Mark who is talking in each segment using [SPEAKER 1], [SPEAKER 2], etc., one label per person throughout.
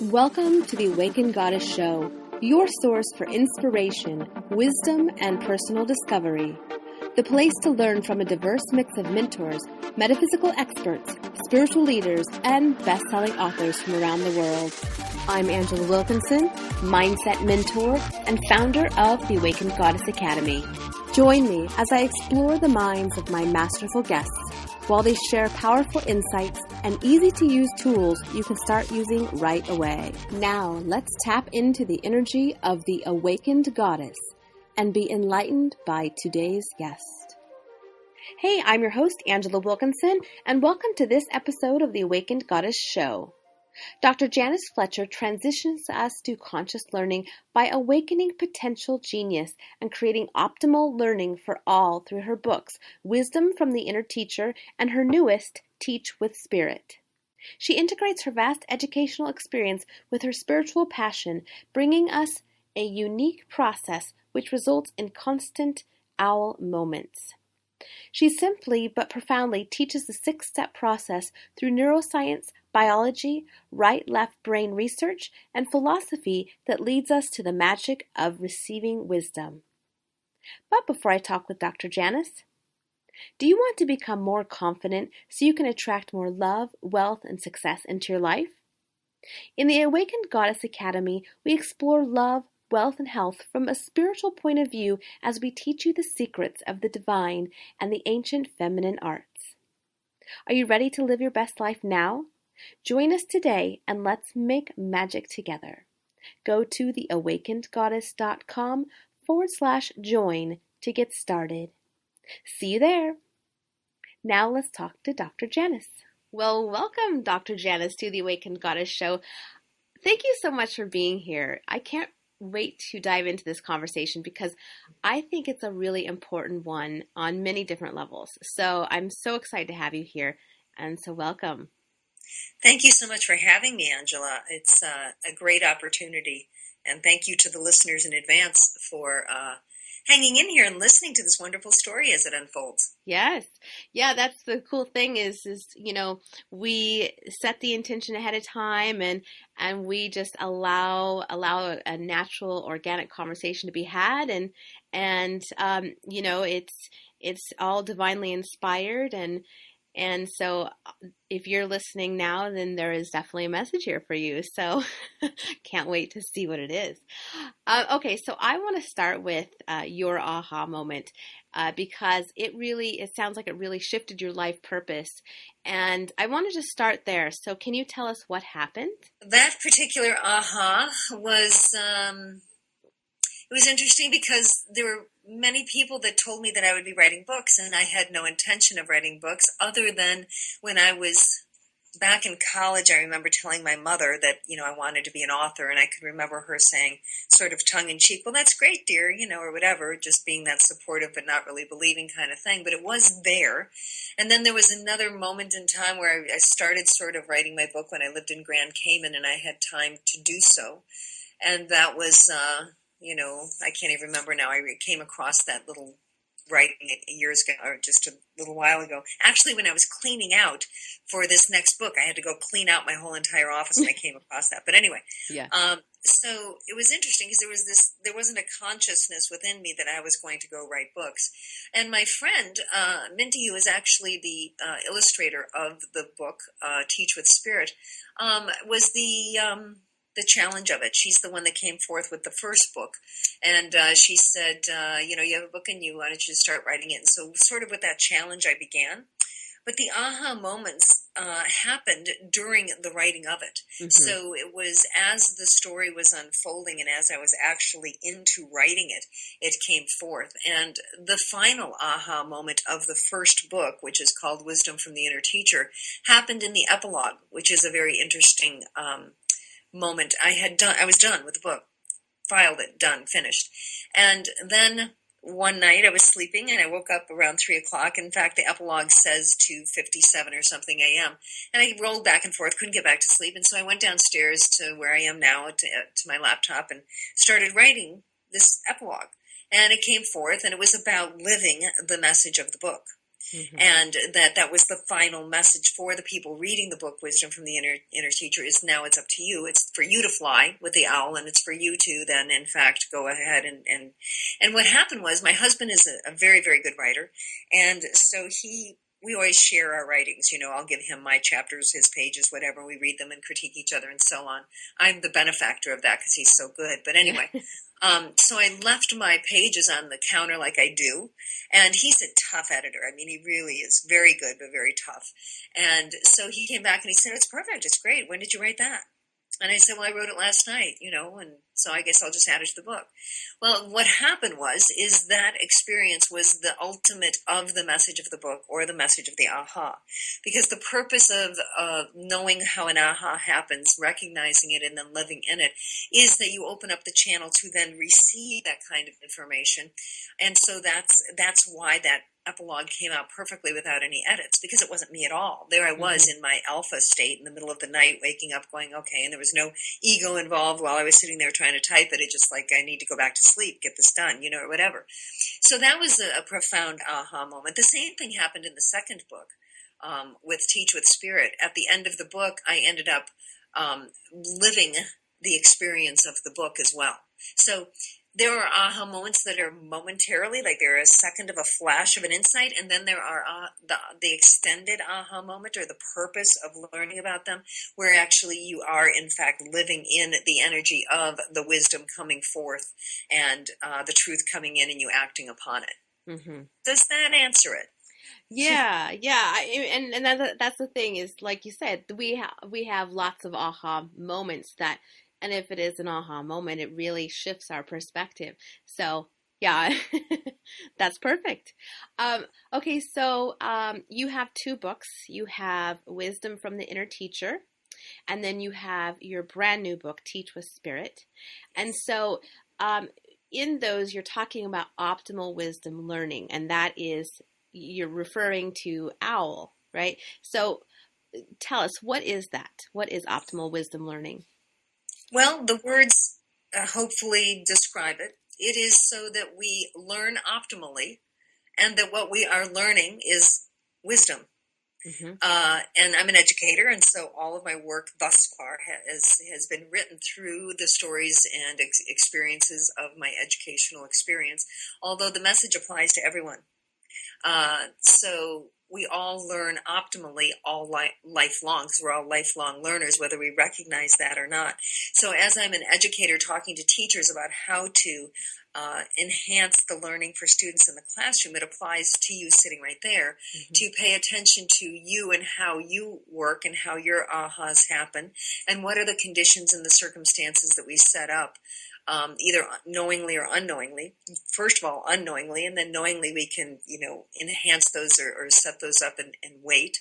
[SPEAKER 1] Welcome to the Awakened Goddess Show, your source for inspiration, wisdom, and personal discovery. The place to learn from a diverse mix of mentors, metaphysical experts, spiritual leaders, and best-selling authors from around the world. I'm Angela Wilkinson, mindset mentor and founder of the Awakened Goddess Academy. Join me as I explore the minds of my masterful guests while they share powerful insights and easy-to-use tools you can start using right away. Now, let's tap into the energy of the Awakened Goddess and be enlightened by today's guest. Hey, I'm your host, Angela Wilkinson, and welcome to this episode of the Awakened Goddess Show. Dr. Janice Fletcher transitions us to conscious learning by awakening potential genius and creating optimal learning for all through her books, Wisdom from the Inner Teacher, and her newest, Teach with Spirit. She integrates her vast educational experience with her spiritual passion, bringing us a unique process which results in constant owl moments. She simply but profoundly teaches the six-step process through neuroscience, biology, right-left brain research, and philosophy that leads us to the magic of receiving wisdom. But before I talk with Dr. Janice, do you want to become more confident so you can attract more love, wealth, and success into your life? In the Awakened Goddess Academy, we explore love, wealth, and health from a spiritual point of view as we teach you the secrets of the divine and the ancient feminine arts. Are you ready to live your best life now? Join us today and let's make magic together. Go to theawakenedgoddess.com/join to get started. See you there. Now let's talk to Dr. Janice. Well, welcome, Dr. Janice, to the Awakened Goddess Show. Thank you so much for being here. I can't wait to dive into this conversation because I think it's a really important one on many different levels. So I'm so excited to have you here, and so welcome.
[SPEAKER 2] Thank you so much for having me, Angela. It's a great opportunity, and thank you to the listeners in advance for hanging in here and listening to this wonderful story as it unfolds.
[SPEAKER 1] Yes. Yeah, that's the cool thing is we set the intention ahead of time and we just allow a natural organic conversation to be had and it's all divinely inspired and so if you're listening now, then there is definitely a message here for you. So can't wait to see what it is. Okay, so I want to start with your aha moment because it sounds like it really shifted your life purpose. And I wanted to start there. So can you tell us what happened?
[SPEAKER 2] That particular aha was... It was interesting because there were many people that told me that I would be writing books, and I had no intention of writing books other than when I was back in college. I remember telling my mother that, I wanted to be an author, and I could remember her saying sort of tongue-in-cheek, well, that's great, dear, or whatever, just being that supportive but not really believing kind of thing. But it was there. And then there was another moment in time where I started sort of writing my book when I lived in Grand Cayman, and I had time to do so. And that was... I can't even remember now. I came across that little writing years ago, or just a little while ago. Actually, when I was cleaning out for this next book, I had to go clean out my whole entire office, and I came across that. But anyway,
[SPEAKER 1] yeah.
[SPEAKER 2] So it was interesting because there wasn't a consciousness within me that I was going to go write books. And my friend, Minty, who is actually the illustrator of the book, Teach with Spirit, was the challenge of it. She's the one that came forth with the first book. And she said, you have a book in you, why don't you start writing it? And so sort of with that challenge, I began. But the aha moments happened during the writing of it. Mm-hmm. So it was as the story was unfolding and as I was actually into writing it, it came forth. And the final aha moment of the first book, which is called Wisdom from the Inner Teacher, happened in the epilogue, which is a very interesting moment. I was done with the book, filed it, done, finished. And then one night I was sleeping and I woke up around 3:00. In fact, the epilogue says 2:57 or something a.m. And I rolled back and forth, couldn't get back to sleep. And so I went downstairs to where I am now to my laptop and started writing this epilogue. And it came forth and it was about living the message of the book.
[SPEAKER 1] Mm-hmm.
[SPEAKER 2] And that was the final message for the people reading the book, Wisdom from the Inner Teacher, is now it's up to you. It's for you to fly with the owl, and it's for you to then, in fact, go ahead and what happened was my husband is a very, very good writer, and so we always share our writings. I'll give him my chapters, his pages, whatever. We read them and critique each other and so on. I'm the benefactor of that because he's so good. But anyway, so I left my pages on the counter like I do. And he's a tough editor. I mean, he really is very good, but very tough. And so he came back and he said, "It's perfect. It's great. When did you write that?" And I said, "Well, I wrote it last night, and so I guess I'll just add it to the book." Well, what happened is that experience was the ultimate of the message of the book, or the message of the aha. Because the purpose of knowing how an aha happens, recognizing it, and then living in it, is that you open up the channel to then receive that kind of information. And so that's why that epilogue came out perfectly without any edits, because it wasn't me at all. There I was in my alpha state in the middle of the night, waking up going, okay, and there was no ego involved while I was sitting there trying to type it. It just like, I need to go back to sleep, get this done, or whatever. So that was a profound aha moment. The same thing happened in the second book with Teach with Spirit. At the end of the book, I ended up living the experience of the book as well. So there are aha moments that are momentarily, like they're a second of a flash of an insight, and then there are the extended aha moment, or the purpose of learning about them, where actually you are, in fact, living in the energy of the wisdom coming forth and the truth coming in and you acting upon it.
[SPEAKER 1] Mm-hmm.
[SPEAKER 2] Does that answer it?
[SPEAKER 1] Yeah. And that's the thing is, like you said, we have lots of aha moments that. And if it is an aha moment, it really shifts our perspective. So, yeah, that's perfect. Okay, so you have two books. You have Wisdom from the Inner Teacher, and then you have your brand new book, Teach with Spirit. And so in those, you're talking about optimal wisdom learning, and that is, you're referring to OWL, right? So tell us, what is that? What is optimal wisdom learning?
[SPEAKER 2] Well, the words hopefully describe it. It is so that we learn optimally, and that what we are learning is wisdom.
[SPEAKER 1] Mm-hmm.
[SPEAKER 2] And I'm an educator, and so all of my work thus far has been written through the stories and experiences of my educational experience, although the message applies to everyone. So we all learn optimally all lifelong, because we're all lifelong learners, whether we recognize that or not. So as I'm an educator talking to teachers about how to enhance the learning for students in the classroom, it applies to you sitting right there, to pay attention to you and how you work and how your ahas happen, and what are the conditions and the circumstances that we set up. Either knowingly or unknowingly. First of all, unknowingly, and then knowingly we can, enhance those or set those up and wait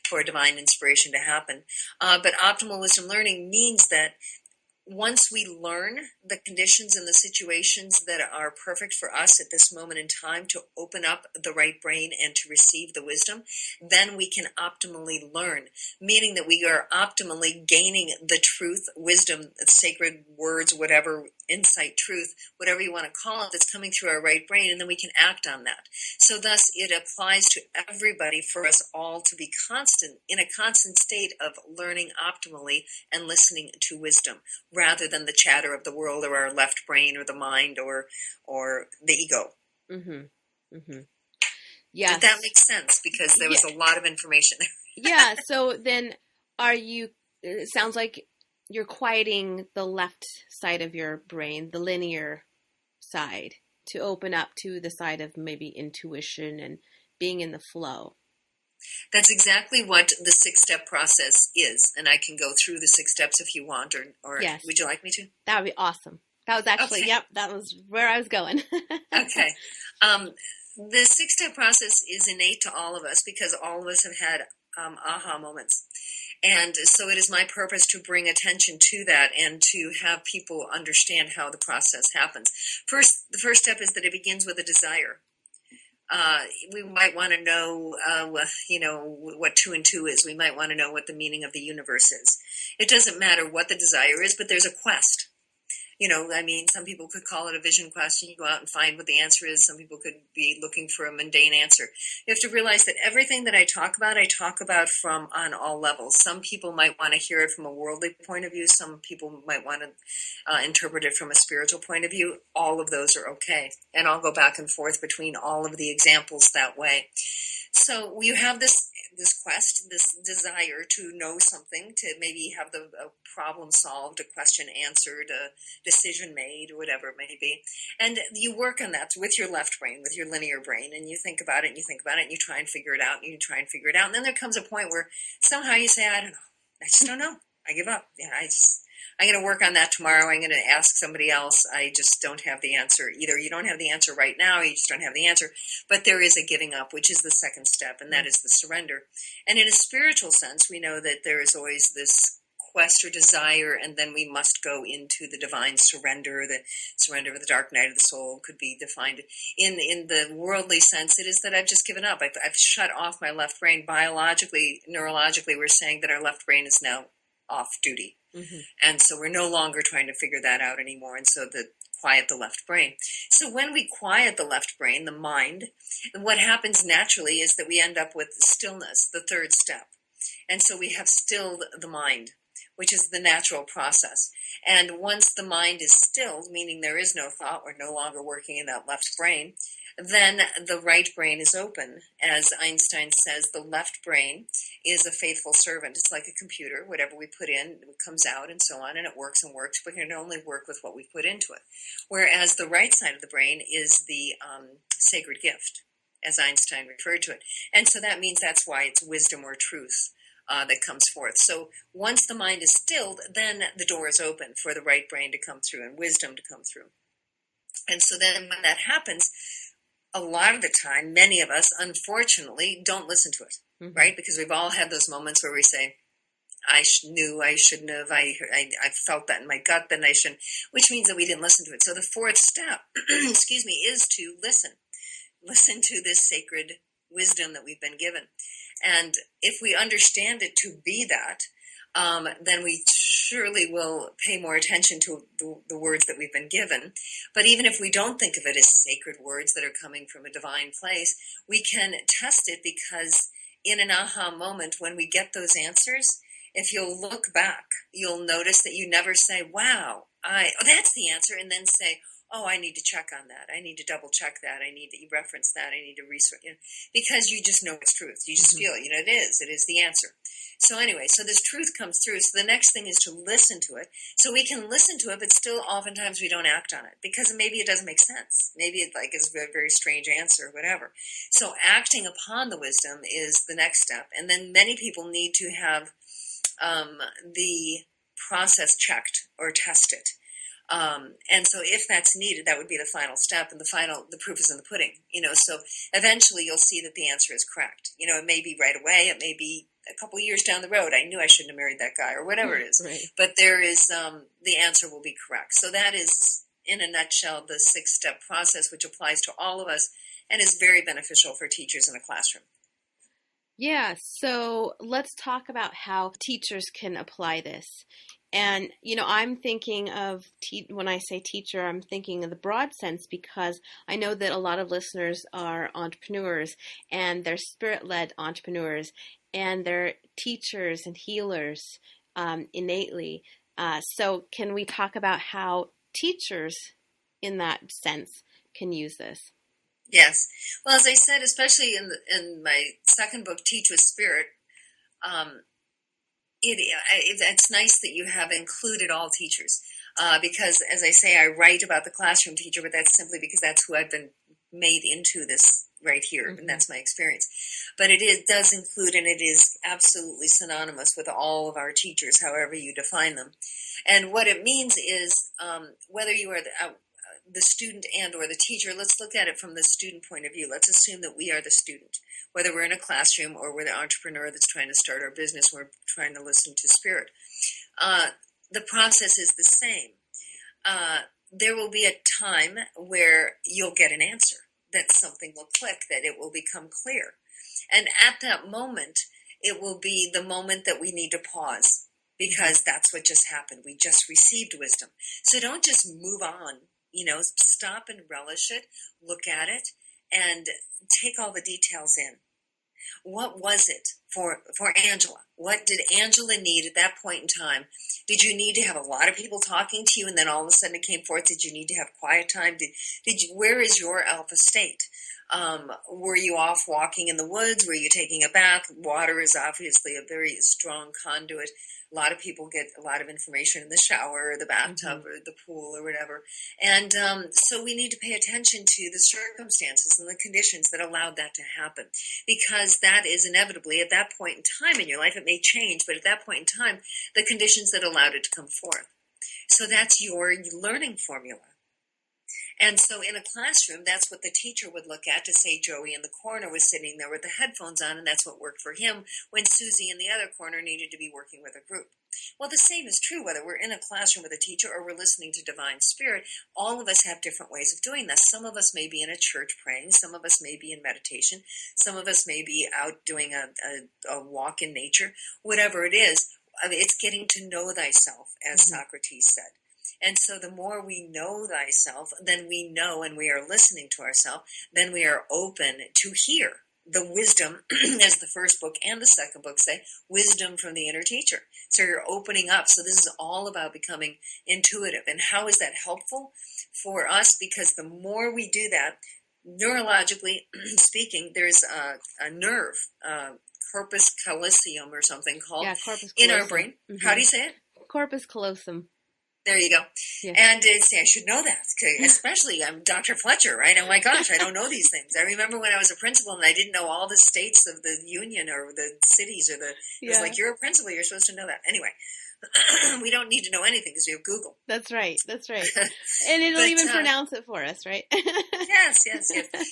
[SPEAKER 2] for divine inspiration to happen. But optimal wisdom learning means that once we learn the conditions and the situations that are perfect for us at this moment in time to open up the right brain and to receive the wisdom, then we can optimally learn, meaning that we are optimally gaining the truth, wisdom, sacred words, whatever, insight, truth, whatever you want to call it, that's coming through our right brain, and then we can act on that. So thus it applies to everybody, for us all to be in a constant state of learning optimally and listening to wisdom, rather than the chatter of the world or our left brain or the mind or the ego.
[SPEAKER 1] Mm-hmm. Mm-hmm. Yes.
[SPEAKER 2] Did that make sense? Because there was a lot of information there.
[SPEAKER 1] Yeah. So then it sounds like you're quieting the left side of your brain, the linear side, to open up to the side of maybe intuition and being in the flow.
[SPEAKER 2] That's exactly what the 6-step process is. And I can go through the 6 steps if you want, or
[SPEAKER 1] yes.
[SPEAKER 2] Would you like me to?
[SPEAKER 1] That would be awesome. That was actually, Yep, that was where I was going.
[SPEAKER 2] Okay. The 6-step process is innate to all of us, because all of us have had aha moments. And so it is my purpose to bring attention to that and to have people understand how the process happens. The first step is that it begins with a desire. We might want to know, what 2 and 2 is. We might want to know what the meaning of the universe is. It doesn't matter what the desire is, but there's a quest. Some people could call it a vision quest, and you go out and find what the answer is. Some people could be looking for a mundane answer. You have to realize that everything that I talk about from on all levels. Some people might want to hear it from a worldly point of view. Some people might want to interpret it from a spiritual point of view. All of those are okay. And I'll go back and forth between all of the examples that way. So you have this quest, this desire to know something, to maybe have a problem solved, a question answered, a decision made, or whatever it may be. And you work on that with your left brain, with your linear brain, and you think about it, and you think about it, and you try and figure it out, and you try and figure it out. And then there comes a point where somehow you say, I don't know. I just don't know. I give up. I'm going to work on that tomorrow. I'm going to ask somebody else. I just don't have the answer. Either you don't have the answer right now, or you just don't have the answer. But there is a giving up, which is the second step, and that is the surrender. And in a spiritual sense, we know that there is always this quest or desire, and then we must go into the divine surrender. The surrender of the dark night of the soul could be defined. In the worldly sense, it is that I've just given up. I've shut off my left brain. Biologically, neurologically, we're saying that our left brain is now off duty. Mm-hmm. And so we're no longer trying to figure that out anymore. And so quiet the left brain. So when we quiet the left brain, the mind, what happens naturally is that we end up with stillness, the third step. And so we have stilled the mind, which is the natural process. And once the mind is stilled, meaning there is no thought, we're no longer working in that left brain, then the right brain is open. As Einstein says, the left brain is a faithful servant. It's like a computer. Whatever we put in, it comes out and so on, and it works and works. But it can only work with what we put into it. Whereas the right side of the brain is the sacred gift, as Einstein referred to it. And so that means that's why it's wisdom or truth that comes forth. So once the mind is stilled, then the door is open for the right brain to come through and wisdom to come through. And so then when that happens, a lot of the time, many of us, unfortunately, don't listen to it, mm-hmm. right? Because we've all had those moments where we say, I knew I shouldn't have, I felt that in my gut, then I shouldn't, which means that we didn't listen to it. So the fourth step, is to listen. Listen to this sacred wisdom that we've been given. And if we understand it to be that, then we surely will pay more attention to the words that we've been given. But even if we don't think of it as sacred words that are coming from a divine place, we can test it, because in an aha moment, when we get those answers, if you'll look back, you'll notice that you never say, wow, that's the answer, and then say, oh, I need to check on that. I need to double check that. I need to reference that. I need to research, because you just know it's truth. You just mm-hmm. feel it. It is the answer. So anyway, so this truth comes through. So the next thing is to listen to it. So we can listen to it, but still oftentimes we don't act on it because maybe it doesn't make sense. Maybe it is a very strange answer or whatever. So acting upon the wisdom is the next step. And then many people need to have the process checked or tested. And so if that's needed, that would be the final step, and the proof is in the pudding, so eventually you'll see that the answer is correct. It may be right away. It may be a couple of years down the road. I knew I shouldn't have married that guy, or whatever it is. Right. But there is, the answer will be correct. So that is, in a nutshell, the 6-step process, which applies to all of us and is very beneficial for teachers in a classroom.
[SPEAKER 1] Yeah. So let's talk about how teachers can apply this. And, I'm thinking of, when I say teacher, I'm thinking in the broad sense, because I know that a lot of listeners are entrepreneurs, and they're spirit-led entrepreneurs, and they're teachers and healers innately. So can we talk about how teachers, in that sense, can use this?
[SPEAKER 2] Yes. Well, as I said, especially in my second book, Teach with Spirit, it's nice that you have included all teachers, because, as I say, I write about the classroom teacher, but that's simply because that's who I've been made into this right here, mm-hmm. and that's my experience. But it does include, and it is absolutely synonymous with all of our teachers, however you define them. And what it means is, whether you are the student and or the teacher, let's look at it from the student point of view. Let's assume that we are the student, whether we're in a classroom or we're the entrepreneur that's trying to start our business, we're trying to listen to Spirit. The process is the same. There will be a time where you'll get an answer, that something will click, that it will become clear. And at that moment, it will be the moment that we need to pause, because that's what just happened. We just received wisdom. So don't just move on, stop and relish it, look at it, and take all the details in. What was it for Angela? What did Angela need at that point in time? Did you need to have a lot of people talking to you, and then all of a sudden it came forth? Did you need to have quiet time? Where is your alpha state? Were you off walking in the woods? Were you taking a bath? Water is obviously a very strong conduit. A lot of people get a lot of information in the shower or the bathtub or the pool or whatever. And so we need to pay attention to the circumstances and the conditions that allowed that to happen, because that is inevitably at that point in time in your life. It may change, but at that point in time, the conditions that allowed it to come forth. So that's your learning formula. And so in a classroom, that's what the teacher would look at to say Joey in the corner was sitting there with the headphones on, and that's what worked for him when Susie in the other corner needed to be working with a group. Well, the same is true whether we're in a classroom with a teacher or we're listening to Divine Spirit. All of us have different ways of doing this. Some of us may be in a church praying. Some of us may be in meditation. Some of us may be out doing a walk in nature. Whatever it is, it's getting to know thyself, as Socrates said. And so the more we know thyself, then we know and we are listening to ourselves, then we are open to hear the wisdom, as the first book and the second book say, wisdom from the inner teacher. So you're opening up. So this is all about becoming intuitive. And how is that helpful for us? Because the more we do that, neurologically speaking, there's a nerve, corpus callosum or something called in our brain. How do you say it?
[SPEAKER 1] Corpus callosum.
[SPEAKER 2] There you go. Yeah. And I should know that, especially I'm Dr. Fletcher, right? Oh my gosh, I don't know these things. I remember when I was a principal and I didn't know all the states of the union or the cities or it was like, you're a principal, you're supposed to know that. Anyway, we don't need to know anything because we have Google.
[SPEAKER 1] That's right. And it'll even pronounce it for us, right?
[SPEAKER 2] Yes.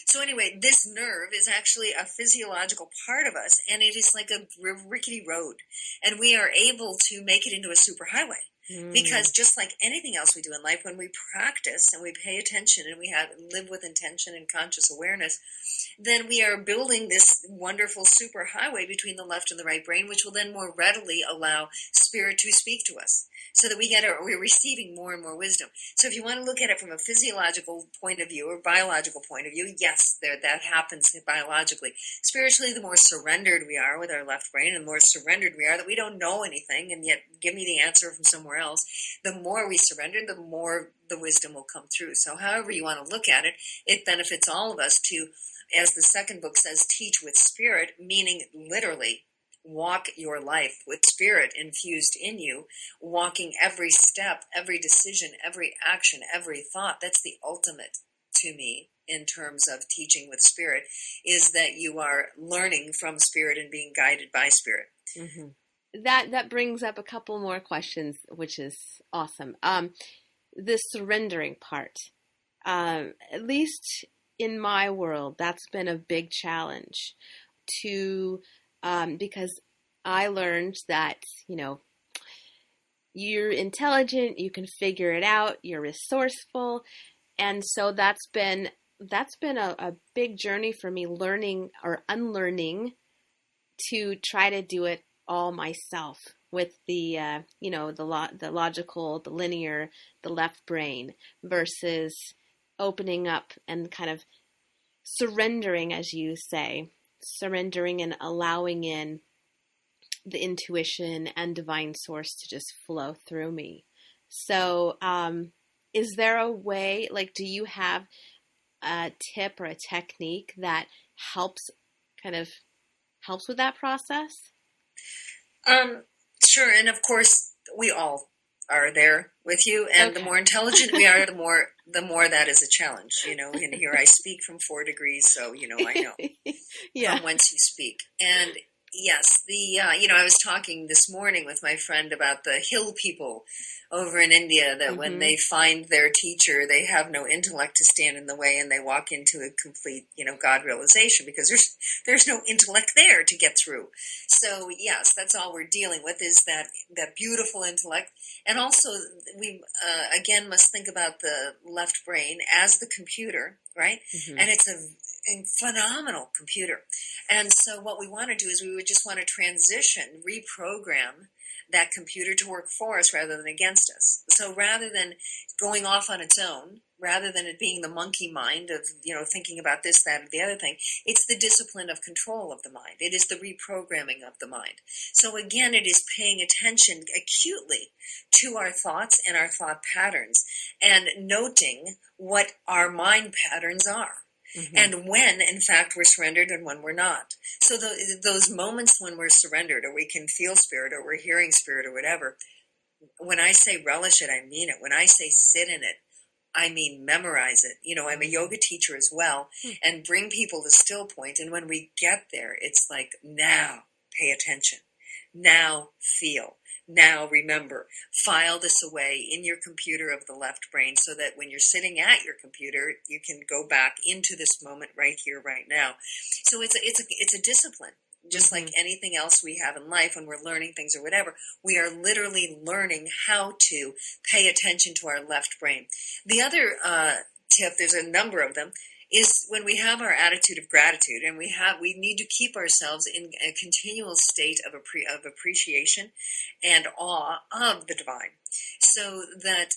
[SPEAKER 2] So anyway, this nerve is actually a physiological part of us, and it is like a rickety road, and we are able to make it into a superhighway. Because just like anything else we do in life, when we practice and we pay attention and we live with intention and conscious awareness, then we are building this wonderful superhighway between the left and the right brain, which will then more readily allow spirit to speak to us, so that we're receiving more and more wisdom. So if you want to look at it from a physiological point of view or biological point of view, yes, that happens biologically. Spiritually, the more surrendered we are with our left brain, and the more surrendered we are that we don't know anything, and yet give me the answer from somewhere else, the more we surrender, the more the wisdom will come through. So however you want to look at it, it benefits all of us to, as the second book says, teach with spirit, meaning literally walk your life with spirit infused in you, walking every step, every decision, every action, every thought. That's the ultimate to me in terms of teaching with spirit, is that you are learning from spirit and being guided by spirit.
[SPEAKER 1] That brings up a couple more questions, which is awesome. The surrendering part, at least in my world, that's been a big challenge because I learned that, you're intelligent, you can figure it out, you're resourceful. And so that's been a big journey for me, learning or unlearning to try to do it all myself with the logical, the linear, the left brain, versus opening up and kind of surrendering, as you say, surrendering and allowing in the intuition and divine source to just flow through me. So, is there a way, do you have a tip or a technique that helps with that process?
[SPEAKER 2] Sure. And of course, we all are there with you. And the more intelligent we are, the more that is a challenge, and here I speak from 4 degrees. So, I know from whence you speak. And yes, I was talking this morning with my friend about the hill people over in India, that when they find their teacher, they have no intellect to stand in the way, and they walk into a complete, God realization, because there's no intellect there to get through. So yes, that's all we're dealing with, is that beautiful intellect. And also we, again, must think about the left brain as the computer, right? And a phenomenal computer. And so what we want to do is we would just want to transition, reprogram that computer to work for us rather than against us. So rather than going off on its own, rather than it being the monkey mind of, thinking about this, that, or the other thing, it's the discipline of control of the mind. It is the reprogramming of the mind. So again, it is paying attention acutely to our thoughts and our thought patterns and noting what our mind patterns are. Mm-hmm. And when, in fact, we're surrendered and when we're not. So those moments when we're surrendered or we can feel spirit or we're hearing spirit or whatever, when I say relish it, I mean it. When I say sit in it, I mean memorize it. I'm a yoga teacher as well and bring people to still point. And when we get there, it's like, now pay attention. Now feel. Now remember, file this away in your computer of the left brain so that when you're sitting at your computer, you can go back into this moment right here, right now. So it's a discipline. Just like anything else we have in life when we're learning things or whatever, we are literally learning how to pay attention to our left brain. The other tip, there's a number of them, is when we have our attitude of gratitude and we need to keep ourselves in a continual state of appreciation and awe of the divine. So that,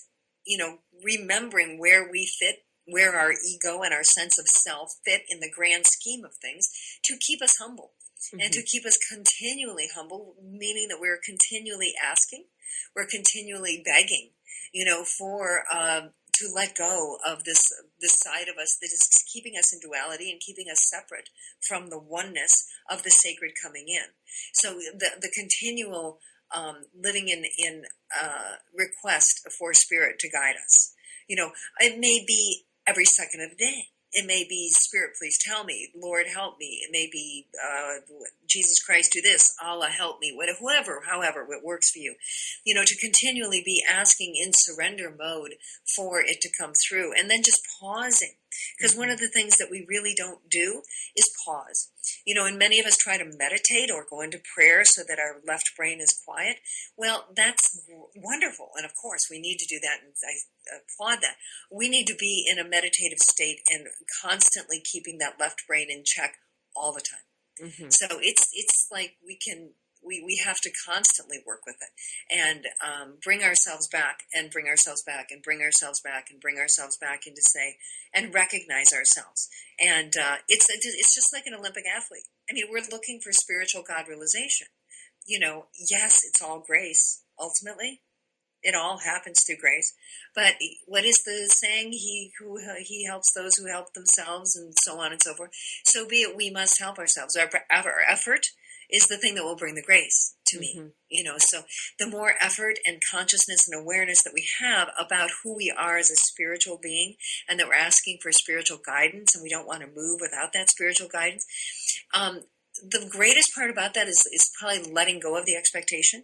[SPEAKER 2] remembering where we fit, where our ego and our sense of self fit in the grand scheme of things to keep us humble. And to keep us continually humble, meaning that we're continually asking, we're continually begging, for to let go of this side of us that is keeping us in duality and keeping us separate from the oneness of the sacred coming in. So the continual living in request for spirit to guide us. It may be every second of the day. It may be, Spirit, please tell me. Lord, help me. It may be, Jesus Christ, do this. Allah, help me. However it works for you. To continually be asking in surrender mode for it to come through. And then just pausing. Because one of the things that we really don't do is pause. And many of us try to meditate or go into prayer so that our left brain is quiet. Well, that's wonderful. And of course, we need to do that. And I applaud that. We need to be in a meditative state and constantly keeping that left brain in check all the time. Mm-hmm. So it's like we have to constantly work with it and bring ourselves back and bring ourselves back and bring ourselves back and bring ourselves back into say and recognize ourselves. And it's just like an Olympic athlete. I mean, we're looking for spiritual God realization. Yes, it's all grace. Ultimately, it all happens through grace. But what is the saying? He helps those who help themselves, and so on and so forth. So be it, we must help ourselves. Our effort is the thing that will bring the grace to me. So the more effort and consciousness and awareness that we have about who we are as a spiritual being and that we're asking for spiritual guidance and we don't want to move without that spiritual guidance, the greatest part about that is probably letting go of the expectation.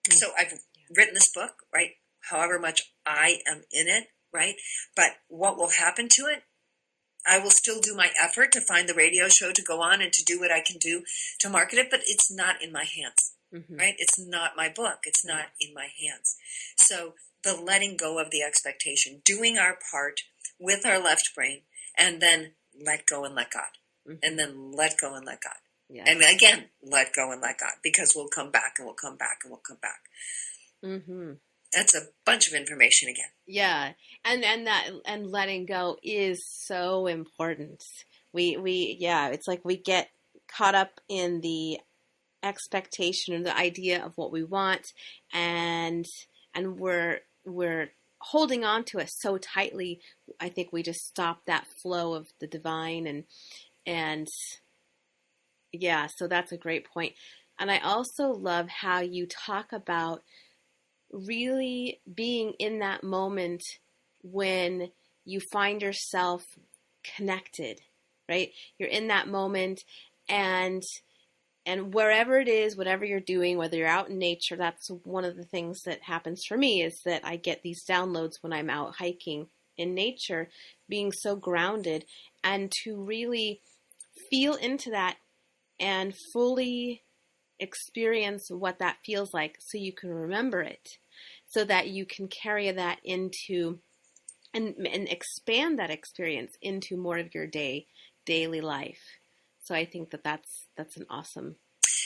[SPEAKER 2] Mm-hmm. So I've written this book, right? However much I am in it, right? But what will happen to it? I will still do my effort to find the radio show to go on and to do what I can do to market it, but it's not in my hands, right? It's not my book. It's not in my hands. So the letting go of the expectation, doing our part with our left brain, and then let go and let God, and then let go and let God. Yeah. And again, let go and let God, because we'll come back and we'll come back and we'll come back. Mm-hmm. That's a bunch of information again.
[SPEAKER 1] Yeah, and letting go is so important. It's like we get caught up in the expectation or the idea of what we want, and we're holding on to it so tightly. I think we just stop that flow of the divine, and yeah. So that's a great point. And I also love how you talk about really being in that moment when you find yourself connected, right? You're in that moment and wherever it is, whatever you're doing, whether you're out in nature, that's one of the things that happens for me is that I get these downloads when I'm out hiking in nature, being so grounded and to really feel into that and fully experience what that feels like so you can remember it. So that you can carry that into and expand that experience into more of your day daily life. So I think that's an awesome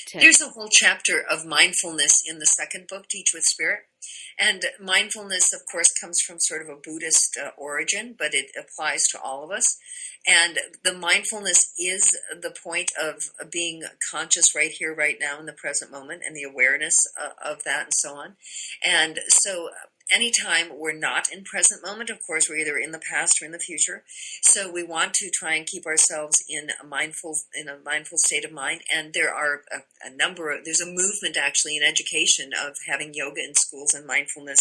[SPEAKER 1] tip.
[SPEAKER 2] There's a whole chapter of mindfulness in the second book, Teach with Spirit. And mindfulness, of course, comes from sort of a Buddhist origin, but it applies to all of us. And the mindfulness is the point of being conscious right here, right now, in the present moment, and the awareness of that and so on. And so anytime we're not in present moment, of course, we're either in the past or in the future. So we want to try and keep ourselves in a mindful state of mind. And there are there's a movement actually in education of having yoga in schools, and mindfulness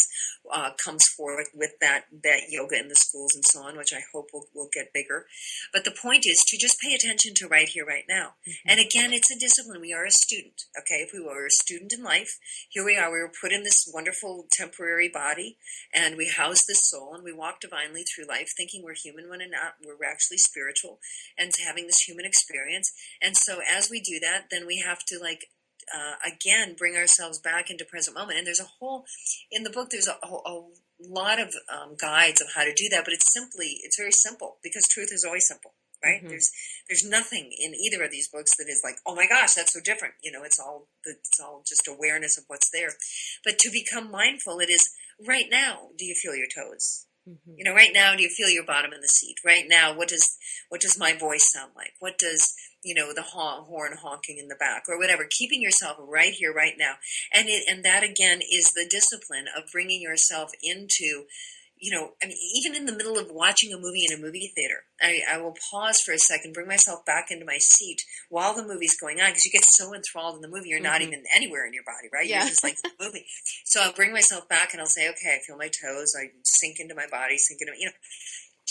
[SPEAKER 2] comes forward with that yoga in the schools and so on, which I hope will get bigger. But the point is to just pay attention to right here, right now. Mm-hmm. And again, it's a discipline. We are a student, okay? If we were a student in life, here we are. We were put in this wonderful temporary body, and we house this soul, and we walk divinely through life thinking we're human when we're actually spiritual and having this human experience. And so as we do that, then we have to again, bring ourselves back into present moment. And in the book, there's a lot of guides of how to do that, but it's very simple, because truth is always simple, right? Mm-hmm. There's nothing in either of these books that is like, oh my gosh, that's so different. It's all just awareness of what's there. But to become mindful, it is right now. Do you feel your toes? Mm-hmm. Right now, do you feel your bottom in the seat? Right now, what does my voice sound like? What does the horn honking in the back, or whatever? Keeping yourself right here, right now, and that again is the discipline of bringing yourself into, even in the middle of watching a movie in a movie theater, I will pause for a second, bring myself back into my seat while the movie's going on, because you get so enthralled in the movie, you're not even anywhere in your body, right? Yeah. You're just like the movie. So I'll bring myself back and I'll say, okay, I feel my toes, I sink into my body,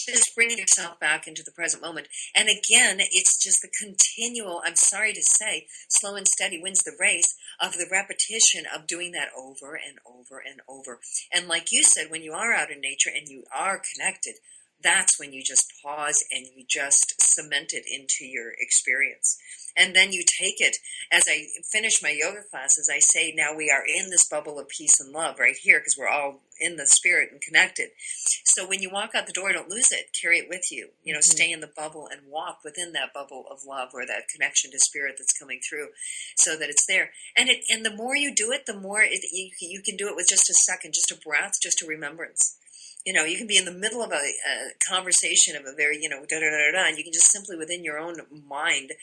[SPEAKER 2] just bringing yourself back into the present moment. And again, it's just the continual, I'm sorry to say, slow and steady wins the race of the repetition of doing that over and over and over. And like you said, when you are out in nature and you are connected, that's when you just pause and you just cement it into your experience. And then you take it, as I finish my yoga classes, I say, now we are in this bubble of peace and love right here, because we're all in the spirit and connected. So when you walk out the door, don't lose it. Carry it with you. Mm-hmm. Stay in the bubble and walk within that bubble of love, or that connection to spirit that's coming through, so that it's there. And the more you do it, the more you can do it with just a second, just a breath, just a remembrance. You can be in the middle of a conversation of a very, da-da-da-da-da, and you can just simply within your own mind,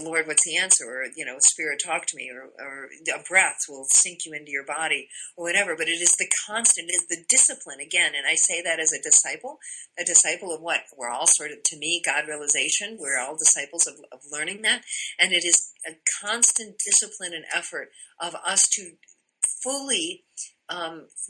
[SPEAKER 2] Lord, what's the answer? Or, Spirit, talk to me, or a breath will sink you into your body, or whatever. But it is the constant, it is the discipline, again, and I say that as a disciple of what? We're all sort of, to me, God realization. We're all disciples of learning that. And it is a constant discipline and effort of us to fully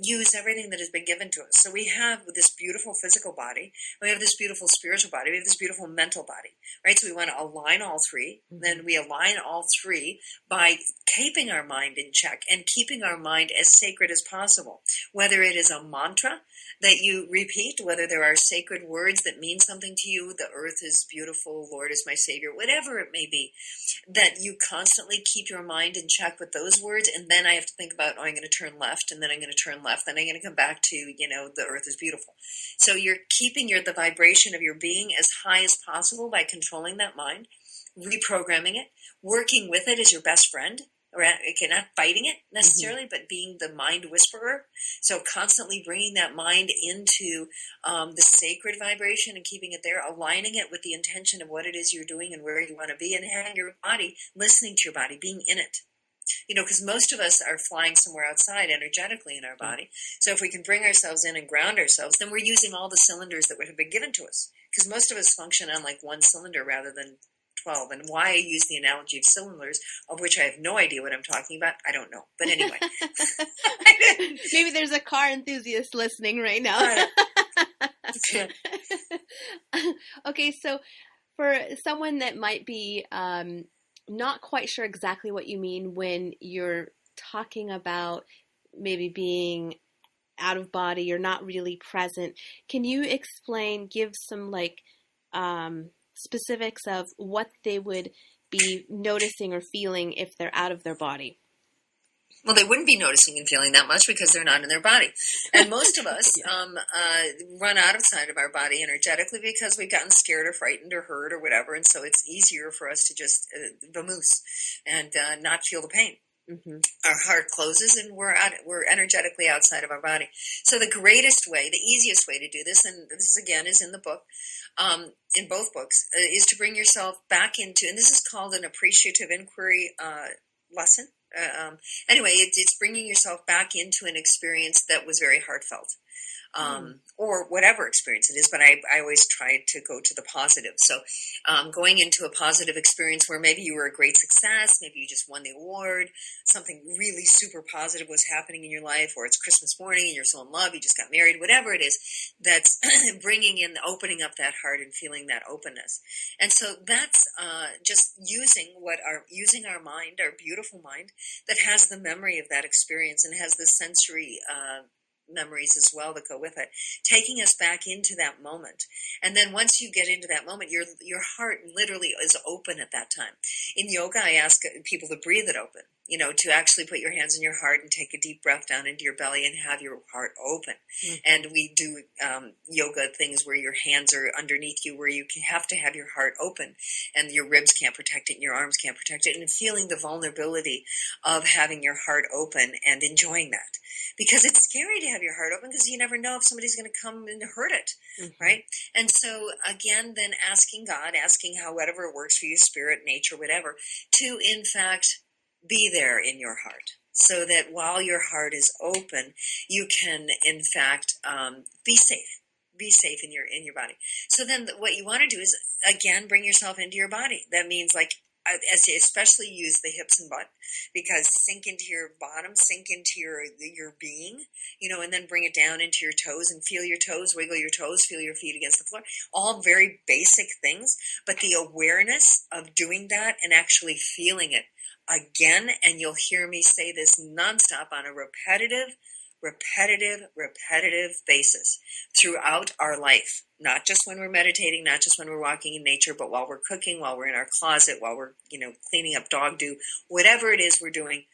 [SPEAKER 2] use everything that has been given to us. So we have this beautiful physical body, we have this beautiful spiritual body, we have this beautiful mental body, right? So we want to align all three. Mm-hmm. Then we align all three by keeping our mind in check and keeping our mind as sacred as possible. Whether it is a mantra that you repeat, whether there are sacred words that mean something to you, the earth is beautiful, Lord is my Savior, whatever it may be, that you constantly keep your mind in check with those words. And then I have to think about, I'm going to turn left, and then I'm going to turn left, then I'm going to come back to, the earth is beautiful. So you're keeping the vibration of your being as high as possible by controlling that mind, reprogramming it, working with it as your best friend. Or not fighting it necessarily, mm-hmm. but being the mind whisperer. So constantly bringing that mind into the sacred vibration and keeping it there, aligning it with the intention of what it is you're doing and where you want to be, and having your body, listening to your body, being in it. Because most of us are flying somewhere outside energetically in our body. So if we can bring ourselves in and ground ourselves, then we're using all the cylinders that would have been given to us. Because most of us function on like one cylinder rather than 12. And why I use the analogy of cylinders, of which I have no idea what I'm talking about, I don't know. But anyway.
[SPEAKER 1] Maybe there's a car enthusiast listening right now. Okay, so for someone that might be not quite sure exactly what you mean when you're talking about maybe being out of body or not really present, can you give some specifics of what they would be noticing or feeling if they're out of their body?
[SPEAKER 2] Well, they wouldn't be noticing and feeling that much because they're not in their body. And most of us run outside of our body energetically because we've gotten scared or frightened or hurt or whatever. And so it's easier for us to just vamoose and not feel the pain. Mm-hmm. Our heart closes and we're energetically outside of our body. So the greatest way, the easiest way to do this, and this again is in the book, in both books, is to bring yourself back into, and this is called an appreciative inquiry lesson. Anyway, it's bringing yourself back into an experience that was very heartfelt. Or whatever experience it is, but I always try to go to the positive. So going into a positive experience where maybe you were a great success, maybe you just won the award, something really super positive was happening in your life, or it's Christmas morning and you're so in love, you just got married, whatever it is, that's bringing in, opening up that heart and feeling that openness. And so that's just using our mind, our beautiful mind, that has the memory of that experience and has the sensory memories as well that go with it, taking us back into that moment. And then once you get into that moment, your heart literally is open at that time. In yoga, I ask people to breathe it open, to actually put your hands in your heart and take a deep breath down into your belly and have your heart open. Mm-hmm. And we do yoga things where your hands are underneath you, where you have to have your heart open and your ribs can't protect it and your arms can't protect it, and feeling the vulnerability of having your heart open and enjoying that. Because it's scary to have your heart open because you never know if somebody's going to come and hurt it, mm-hmm. right? And so, again, then asking God, how whatever works for you, spirit, nature, whatever, to, in fact, be there in your heart. So that while your heart is open, you can, in fact, be safe. Be safe in your body. So then what you want to do is, again, bring yourself into your body. That means, especially use the hips and butt, because sink into your bottom, sink into your being, and then bring it down into your toes and feel your toes, wiggle your toes, feel your feet against the floor. All very basic things, but the awareness of doing that and actually feeling it again, and you'll hear me say this nonstop on a repetitive basis throughout our life. Not just when we're meditating, not just when we're walking in nature, but while we're cooking, while we're in our closet, while we're, cleaning up dog doo, whatever it is we're doing,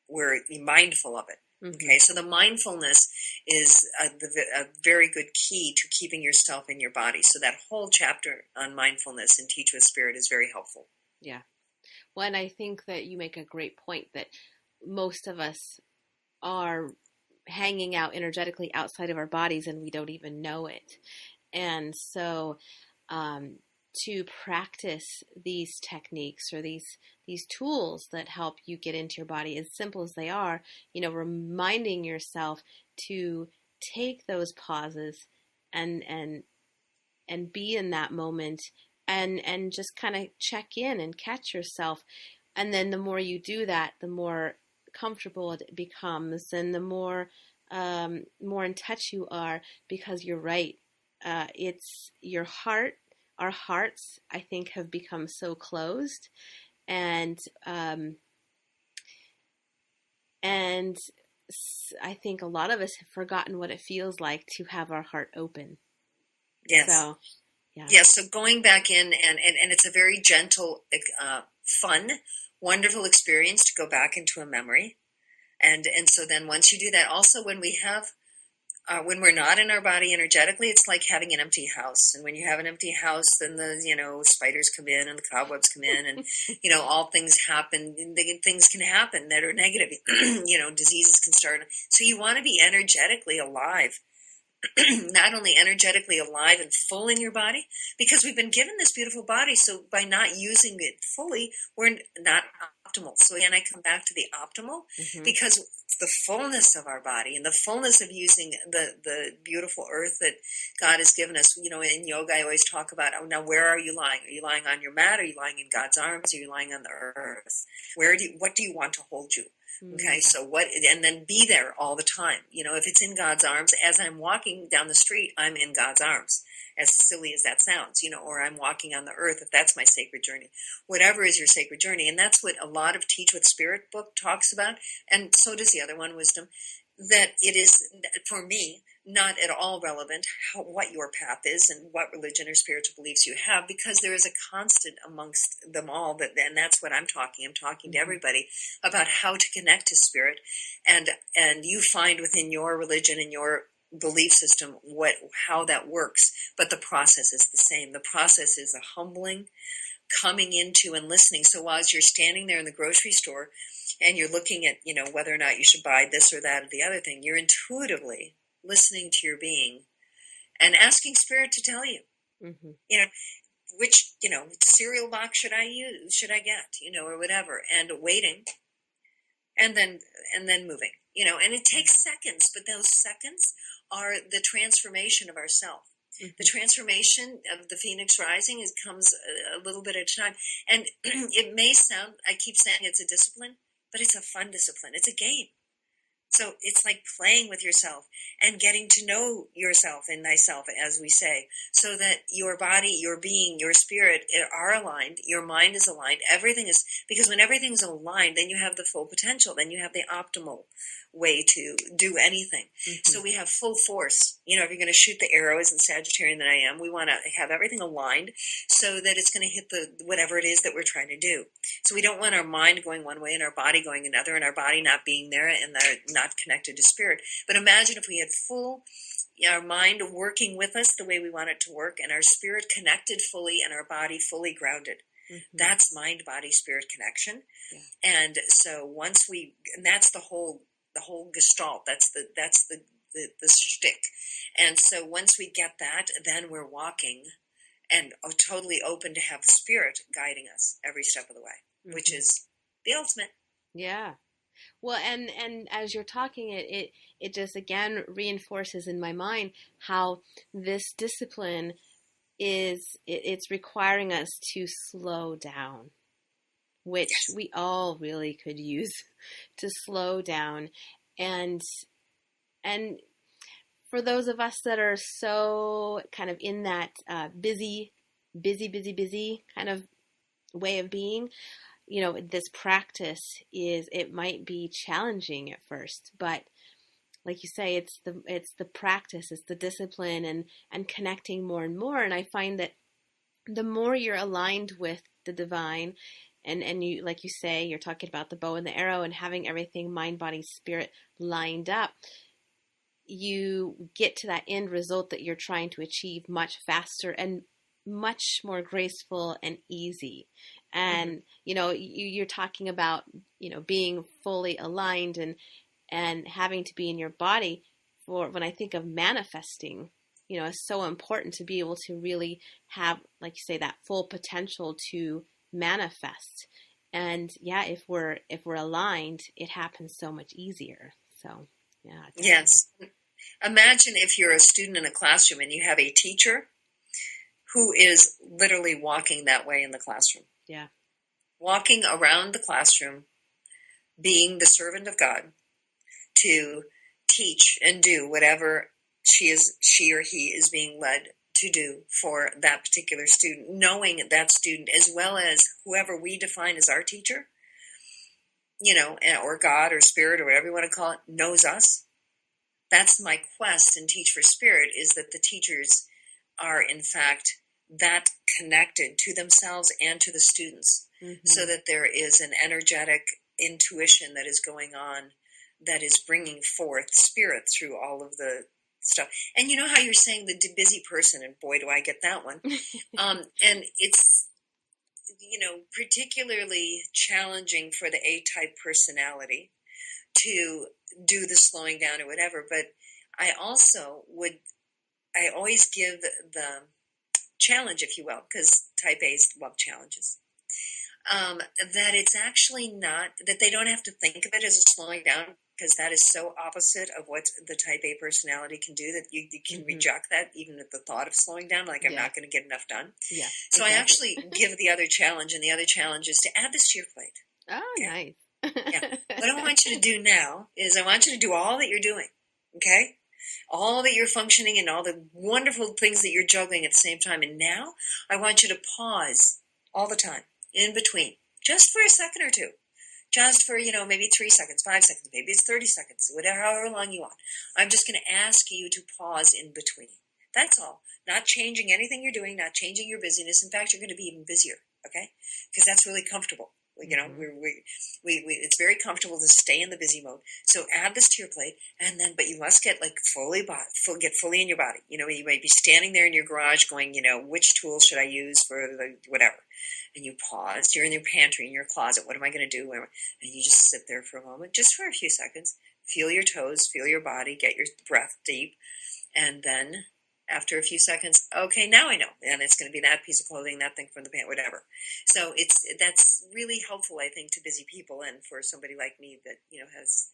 [SPEAKER 2] we're mindful of it. Mm-hmm. Okay, so the mindfulness is a very good key to keeping yourself in your body. So that whole chapter on mindfulness in Teach with Spirit is very helpful.
[SPEAKER 1] Yeah. Well, and I think that you make a great point that most of us are hanging out energetically outside of our bodies and we don't even know it. And so to practice these techniques or these tools that help you get into your body, as simple as they are, reminding yourself to take those pauses and be in that moment and just kind of check in and catch yourself. And then the more you do that, the more comfortable it becomes, and the more in touch you are, because you're right. It's your heart. Our hearts, I think, have become so closed, and I think a lot of us have forgotten what it feels like to have our heart open.
[SPEAKER 2] Yes. So, yeah. Yes. So going back in, and it's a very gentle, fun, wonderful experience to go back into a memory. And so then once you do that, also when we have, when we're not in our body energetically, it's like having an empty house. And when you have an empty house, then the, spiders come in and the cobwebs come in and, all things happen. Things can happen that are negative. Diseases can start. So you want to be energetically alive. Not only energetically alive and full in your body, because we've been given this beautiful body, so by not using it fully, we're not optimal. So again, I come back to the optimal, mm-hmm. because it's the fullness of our body and the fullness of using the beautiful earth that God has given us. In yoga, I always talk about, now where are you lying? Are you lying on your mat? Are you lying in God's arms? Are you lying on the earth? What do you want to hold you? Okay, so and then be there all the time. If it's in God's arms, as I'm walking down the street, I'm in God's arms, as silly as that sounds, or I'm walking on the earth, if that's my sacred journey. Whatever is your sacred journey, and that's what a lot of Teach with Spirit book talks about, and so does the other one, Wisdom, that it is, for me, not at all relevant what your path is and what religion or spiritual beliefs you have, because there is a constant amongst them all, and that's what I'm talking to everybody about how to connect to spirit, and you find within your religion and your belief system how that works, but the process is the same. The process is a humbling coming into and listening. So while you're standing there in the grocery store and you're looking at, whether or not you should buy this or that or the other thing, you're intuitively listening to your being and asking spirit to tell you, which, cereal box should I get, or whatever, and waiting and then moving, and it takes seconds, but those seconds are the transformation of ourself. The transformation of the phoenix rising comes a little bit at a time. And it may sound, I keep saying it's a discipline, but it's a fun discipline. It's a game. So it's like playing with yourself and getting to know yourself and thyself, as we say, so that your body, your being, your spirit are aligned, your mind is aligned, everything is, because when everything's aligned, then you have the full potential, then you have the optimal way to do anything. So we have full force. If you're going to shoot the arrow, as in Sagittarian that I am, we want to have everything aligned so that it's going to hit whatever it is that we're trying to do. So we don't want our mind going one way and our body going another, and our body not being there and not connected to spirit. But imagine if we had our mind working with us the way we want it to work, and our spirit connected fully and our body fully grounded. That's mind, body, spirit connection. And so and that's the whole gestalt. That's the shtick. And so once we get that, then we're walking and are totally open to have spirit guiding us every step of the way, which is the ultimate.
[SPEAKER 1] Yeah. Well, and as you're talking, it just again reinforces in my mind how this discipline it's requiring us to slow down, which we all really could use to slow down. And for those of us that are so kind of in that busy kind of way of being, this practice it might be challenging at first, but like you say, it's the practice, it's the discipline and connecting more and more. And I find that the more you're aligned with the divine, and you, like you say, you're talking about the bow and the arrow and having everything mind, body, spirit lined up, you get to that end result that you're trying to achieve much faster and much more graceful and easy. And you're talking about being fully aligned and having to be in your body. For when I think of manifesting, is so important to be able to really have, like you say, that full potential to manifest. And if we're aligned, it happens so much easier. So
[SPEAKER 2] yes. Imagine if you're a student in a classroom and you have a teacher who is literally walking that way in the classroom.
[SPEAKER 1] Yeah.
[SPEAKER 2] Walking around the classroom, being the servant of God to teach and do whatever she or he is being led to do for that particular student, knowing that student as well as whoever we define as our teacher, or God or spirit or whatever you want to call it, knows us. That's my quest in Teach for Spirit, is that the teachers are in fact that connected to themselves and to the students, so that there is an energetic intuition that is going on that is bringing forth spirit through all of the stuff. And you know how you're saying the busy person, and boy, do I get that one. And it's, particularly challenging for the A-type personality to do the slowing down or whatever. But I always give the challenge, if you will, because type A's love challenges. That it's actually not, that they don't have to think of it as a slowing down, because that is so opposite of what the type A personality can do, that you can reject that even at the thought of slowing down, like I'm not going to get enough done.
[SPEAKER 1] Yeah.
[SPEAKER 2] So I actually give the other challenge, and the other challenge is to add this to your plate.
[SPEAKER 1] Oh,
[SPEAKER 2] okay?
[SPEAKER 1] Nice.
[SPEAKER 2] What I want you to do now is I want you to do all that you're doing, okay? All that you're functioning and all the wonderful things that you're juggling at the same time. And now I want you to pause all the time, in between, just for a second or two, just for, maybe 3 seconds, 5 seconds, maybe it's 30 seconds, whatever, however long you want. I'm just going to ask you to pause in between. That's all. Not changing anything you're doing, not changing your busyness. In fact, you're going to be even busier, okay? Because that's really comfortable. It's very comfortable to stay in the busy mode. So add this to your plate, but you must get get fully in your body. You might be standing there in your garage going, which tool should I use for the whatever? And you pause. You're in your pantry, in your closet. What am I going to do? And you just sit there for a moment, just for a few seconds. Feel your toes, feel your body, get your breath deep, and then after a few seconds, okay, now I know. And it's going to be that piece of clothing, that thing from the pant, whatever. So that's really helpful, I think, to busy people and for somebody like me that, has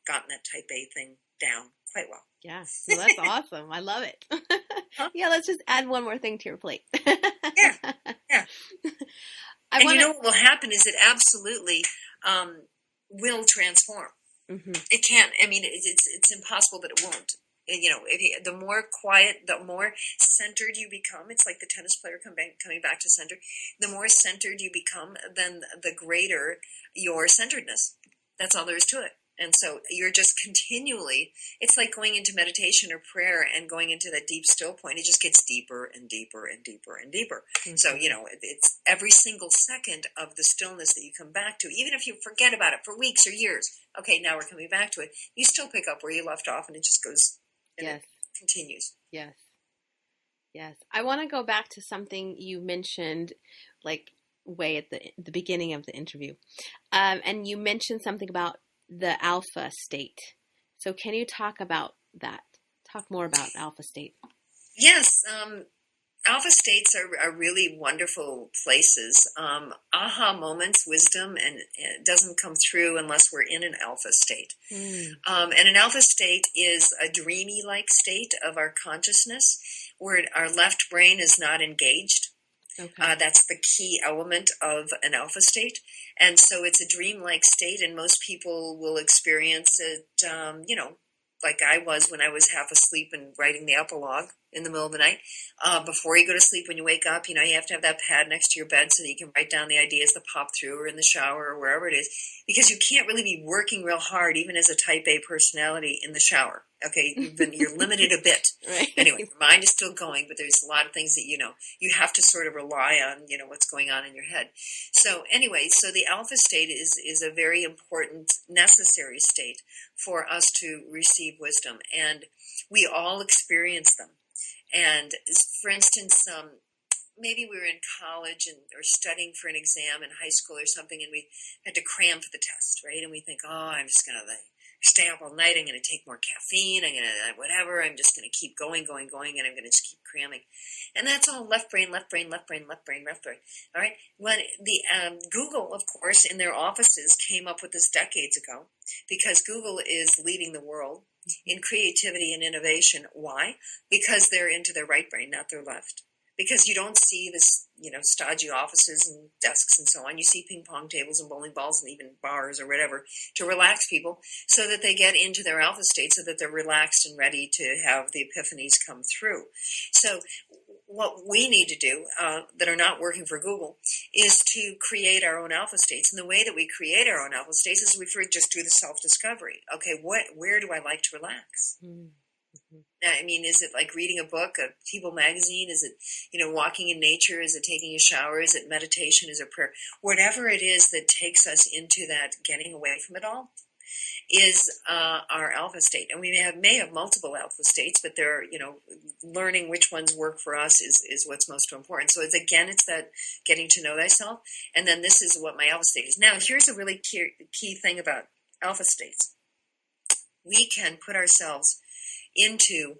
[SPEAKER 2] gotten that type A thing down quite well.
[SPEAKER 1] Yeah, well, that's awesome. I love it. Yeah, let's just add one more thing to your plate.
[SPEAKER 2] Yeah. And what will happen is it absolutely will transform. Mm-hmm. It can't, it's impossible that it won't. And, the more quiet, the more centered you become. It's like the tennis player coming back to center. The more centered you become, then the greater your centeredness. That's all there is to it. And so you're just continually, it's like going into meditation or prayer and going into that deep still point. It just gets deeper and deeper and deeper and deeper. Mm-hmm. So, it's every single second of the stillness that you come back to, even if you forget about it for weeks or years. Okay, now we're coming back to it. You still pick up where you left off and it just goes. Yes. It continues.
[SPEAKER 1] Yes. Yes. I want to go back to something you mentioned, like way at the beginning of the interview. And you mentioned something about the alpha state. So can you talk about that? Talk more about alpha state.
[SPEAKER 2] Yes. Alpha states are really wonderful places. Aha moments, wisdom, and it doesn't come through unless we're in an alpha state. And an alpha state is a dreamy-like state of our consciousness where our left brain is not engaged. Okay. That's the key element of an alpha state. And so it's a dream-like state, and most people will experience it, like I was when I was half asleep and writing the epilogue in the middle of the night. Before you go to sleep, when you wake up, you have to have that pad next to your bed so that you can write down the ideas that pop through, or in the shower or wherever it is, because you can't really be working real hard, even as a type A personality, in the shower. Okay, you're limited a bit. Right. Anyway, your mind is still going, but there's a lot of things that you have to sort of rely on, what's going on in your head. So anyway, so the alpha state is a very important, necessary state for us to receive wisdom, and we all experience them. And for instance, maybe we were in college or studying for an exam in high school or something, and we had to cram for the test, right? And we think, I'm just going to stay up all night. I'm going to take more caffeine. I'm going to whatever. I'm just going to keep going, and I'm going to just keep cramming. And that's all left brain. All right. When the Google, of course, in their offices came up with this decades ago, because Google is leading the world in creativity and innovation. Why? Because they're into their right brain, not their left. Because you don't see this, stodgy offices and desks and so on. You see ping pong tables and bowling balls and even bars or whatever to relax people so that they get into their alpha state, so that they're relaxed and ready to have the epiphanies come through. So what we need to do that are not working for Google is to create our own alpha states. And the way that we create our own alpha states is we just do the self-discovery. Okay, where do I like to relax? Mm-hmm. Is it like reading a book, a People magazine? Is it, walking in nature? Is it taking a shower? Is it meditation? Is it prayer? Whatever it is that takes us into that getting away from it all is our alpha state. And we may have multiple alpha states, but they're, learning which ones work for us is what's most important. So it's that getting to know thyself. And then this is what my alpha state is. Now, here's a really key thing about alpha states. We can put ourselves into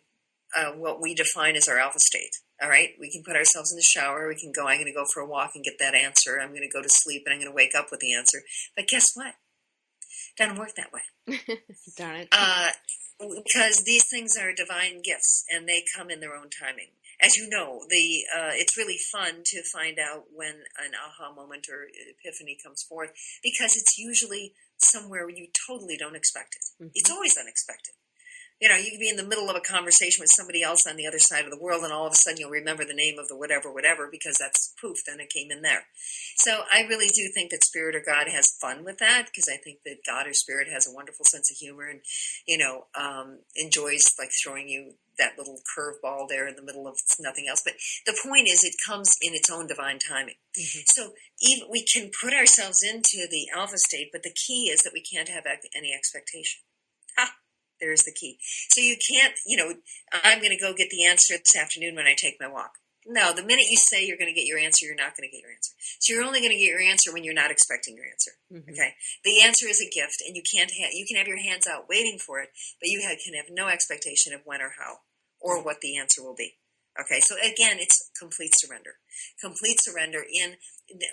[SPEAKER 2] what we define as our alpha state. All right, we can put ourselves in the shower. We can go, I'm going to go for a walk and get that answer. I'm going to go to sleep and I'm going to wake up with the answer. But guess what? It doesn't work that way.
[SPEAKER 1] Darn it.
[SPEAKER 2] Because these things are divine gifts and they come in their own timing. As you know, it's really fun to find out when an aha moment or epiphany comes forth, because it's usually somewhere you totally don't expect it. Mm-hmm. It's always unexpected. You can be in the middle of a conversation with somebody else on the other side of the world, and all of a sudden you'll remember the name of the whatever, because that's poof, then it came in there. So I really do think that Spirit or God has fun with that, because I think that God or Spirit has a wonderful sense of humor and, enjoys like throwing you that little curveball there in the middle of nothing else. But the point is, it comes in its own divine timing. Mm-hmm. So even we can put ourselves into the alpha state, but the key is that we can't have any expectation. There's the key. So you can't, I'm going to go get the answer this afternoon when I take my walk. No, the minute you say you're going to get your answer, you're not going to get your answer. So you're only going to get your answer when you're not expecting your answer. Mm-hmm. Okay. The answer is a gift, and you can have your hands out waiting for it, but you can have no expectation of when or how or what the answer will be. Okay. So again, it's complete surrender. Complete surrender in,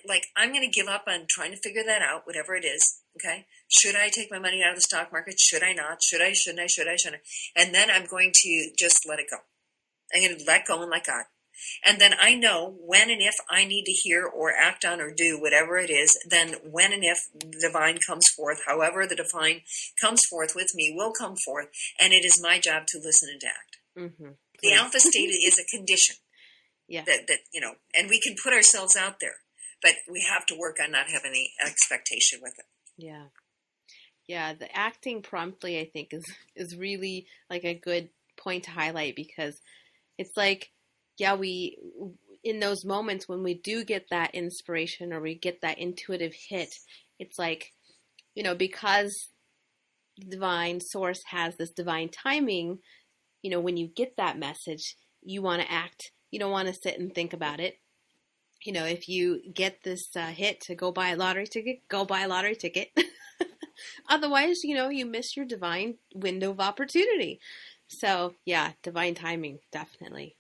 [SPEAKER 2] like, I'm going to give up on trying to figure that out, whatever it is. Okay. Should I take my money out of the stock market? Should I not? Should I? Shouldn't I? Should I? Shouldn't I? And then I'm going to just let it go. I'm going to let go and let God. And then I know when and if I need to hear or act on or do whatever it is, then when and if the divine comes forth, however the divine comes forth with me will come forth, and it is my job to listen and to act. Mm-hmm. The alpha state is a condition. Yeah. That and we can put ourselves out there, but we have to work on not having any expectation with it.
[SPEAKER 1] Yeah. Yeah, the acting promptly, I think, is really like a good point to highlight, because it's like, yeah, we, in those moments when we do get that inspiration or we get that intuitive hit, it's like, because the divine source has this divine timing, when you get that message, you want to act. You don't want to sit and think about it. If you get this hit to go buy a lottery ticket, go buy a lottery ticket. Otherwise, you miss your divine window of opportunity. So yeah, divine timing, definitely.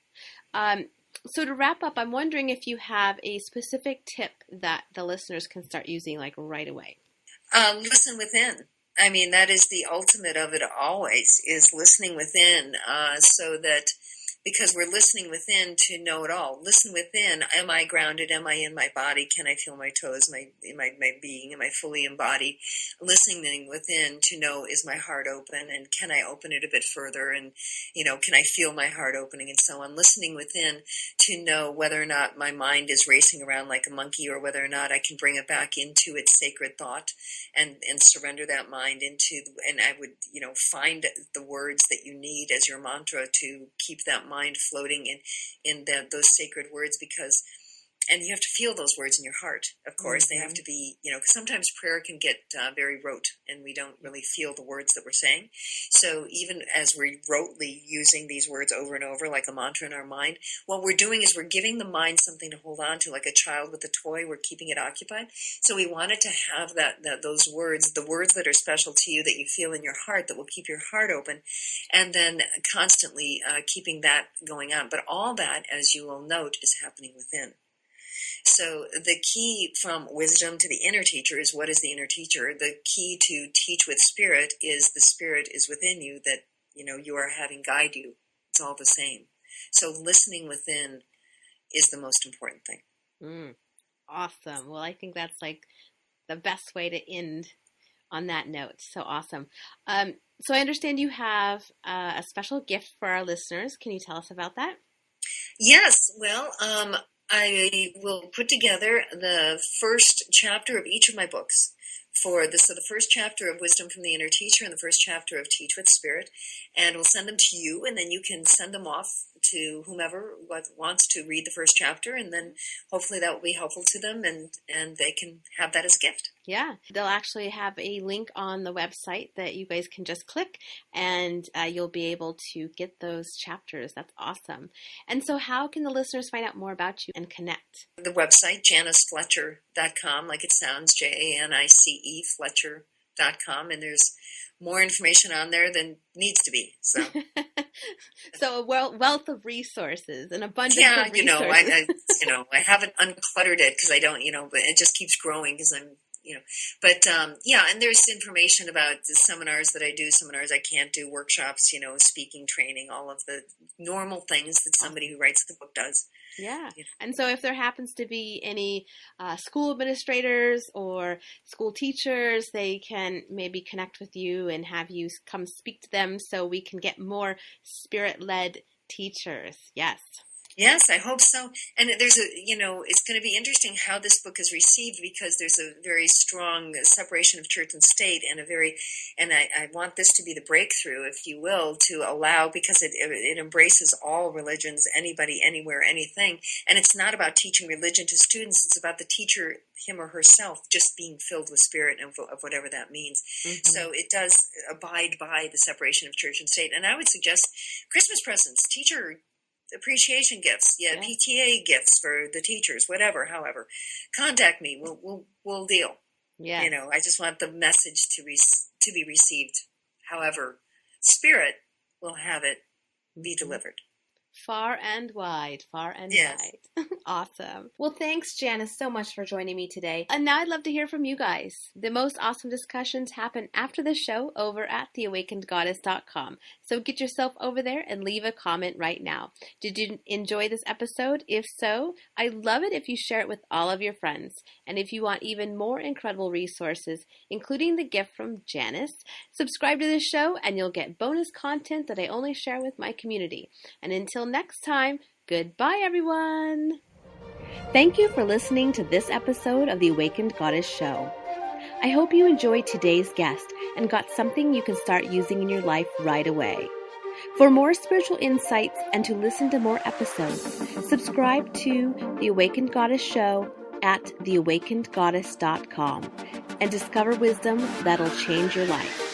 [SPEAKER 1] So to wrap up, I'm wondering if you have a specific tip that the listeners can start using like right away.
[SPEAKER 2] Listen within. I mean, that is the ultimate of it always, is listening within, so that, because we're listening within to know it all. Listen within. Am I grounded? Am I in my body? Can I feel my toes, my being? Am I fully embodied? Listening within to know, is my heart open? And can I open it a bit further? And, can I feel my heart opening and so on? Listening within to know whether or not my mind is racing around like a monkey, or whether or not I can bring it back into its sacred thought and surrender that mind into, and I would, find the words that you need as your mantra to keep that mind floating in those sacred words, because, and you have to feel those words in your heart, of course. Mm-hmm. They have to be, sometimes prayer can get very rote, and we don't really feel the words that we're saying. So even as we're rotely using these words over and over, like a mantra in our mind, what we're doing is we're giving the mind something to hold on to, like a child with a toy. We're keeping it occupied. So we want it to have those words, the words that are special to you, that you feel in your heart, that will keep your heart open, and then constantly keeping that going on. But all that, as you will note, is happening within. So the key from wisdom to the inner teacher is, what is the inner teacher? The key to teach with spirit is, the spirit is within you that, you are having guide you. It's all the same. So listening within is the most important thing.
[SPEAKER 1] Awesome. Well, I think that's like the best way to end on that note. So awesome. So I understand you have a special gift for our listeners. Can you tell us about that?
[SPEAKER 2] Yes. Well, I will put together the first chapter of each of my books. So the first chapter of Wisdom from the Inner Teacher and the first chapter of Teach with Spirit, and we'll send them to you, and then you can send them off to whomever wants to read the first chapter, and then hopefully that will be helpful to them, and they can have that as a gift.
[SPEAKER 1] Yeah, they'll actually have a link on the website that you guys can just click, and you'll be able to get those chapters. That's awesome. And so how can the listeners find out more about you and connect?
[SPEAKER 2] The website, JaniceFletcher.com, like it sounds, JANICE, Fletcher.com, and there's more information on there than needs to be. So,
[SPEAKER 1] so a wealth of resources, an abundance of resources.
[SPEAKER 2] I haven't uncluttered it, because I don't, but it just keeps growing, because I'm, But yeah, and there's information about the seminars that I do, seminars I can't do, workshops, speaking, training, all of the normal things that somebody who writes the book does.
[SPEAKER 1] Yeah. And so if there happens to be any school administrators or school teachers, they can maybe connect with you and have you come speak to them so we can get more spirit-led teachers. Yes.
[SPEAKER 2] Yes, I hope so. And there's it's going to be interesting how this book is received, because there's a very strong separation of church and state, and I want this to be the breakthrough, if you will, to allow, because it embraces all religions, anybody, anywhere, anything. And it's not about teaching religion to students. It's about the teacher, him or herself, just being filled with spirit of whatever that means. Mm-hmm. So it does abide by the separation of church and state. And I would suggest Christmas presents, teacher appreciation gifts, PTA gifts for the teachers, whatever, however, contact me. We'll deal. Yeah. I just want the message to be received. However, Spirit will have it be delivered.
[SPEAKER 1] Far and wide, wide. Awesome. Well, thanks, Janice, so much for joining me today. And now I'd love to hear from you guys. The most awesome discussions happen after the show over at theawakenedgoddess.com. So get yourself over there and leave a comment right now. Did you enjoy this episode? If so, I'd love it if you share it with all of your friends. And if you want even more incredible resources, including the gift from Janice, subscribe to the show and you'll get bonus content that I only share with my community. And until next time, goodbye, everyone. Thank you for listening to this episode of the Awakened Goddess Show. I hope you enjoyed today's guest and got something you can start using in your life right away. For more spiritual insights and to listen to more episodes, subscribe to The Awakened Goddess Show at theawakenedgoddess.com and discover wisdom that'll change your life.